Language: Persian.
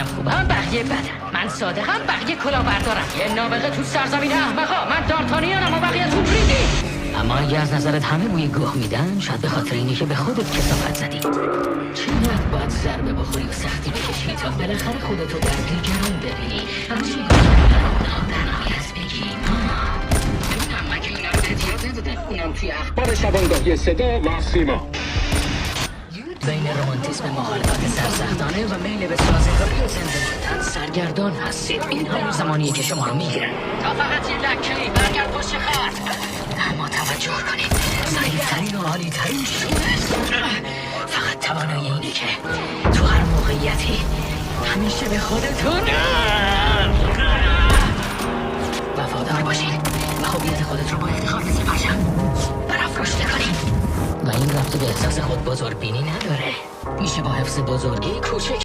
خودم خوبم بقیه بدم. من صادقم بقیه کلاهبردارم. یه نابغه تو سرزمین احمقا. من دارتانیانم و بقیه تو ریدی. اما اگه از نظرت همه بوی گوه میدن، شاید به خاطر اینه که به خودت کثافت زدی. چقدر باید ضربه بخوری و سختی بکشی تا بالاخره خودتو در دیگران ببینی. همچی در نهایت بگی ببینم من که اینا رو بهت یاد ندادم. اونم توی اخبار شبانگاهی صدا و سیما. بین رومانتیسم مخالفت سرسختانه و میل به سازگاری زنده ماندن سرگردان هستید. این همون زمانیه که شما رو میگیرن تا فقط یه لکه‌ای برگرد پشت خط. اما توجه کنید، سریع‌ترین و عالی‌ترین شورست فقط توانایی اینه که تو هر موقعیتی همیشه به خودتون وفادار باشید و هویت خودت رو با افتخار مثل پرچم برافراشته کنید. و این ربطی به احساس خود بزرگبینی نداره. میشه با حفظ بزرگی کوچک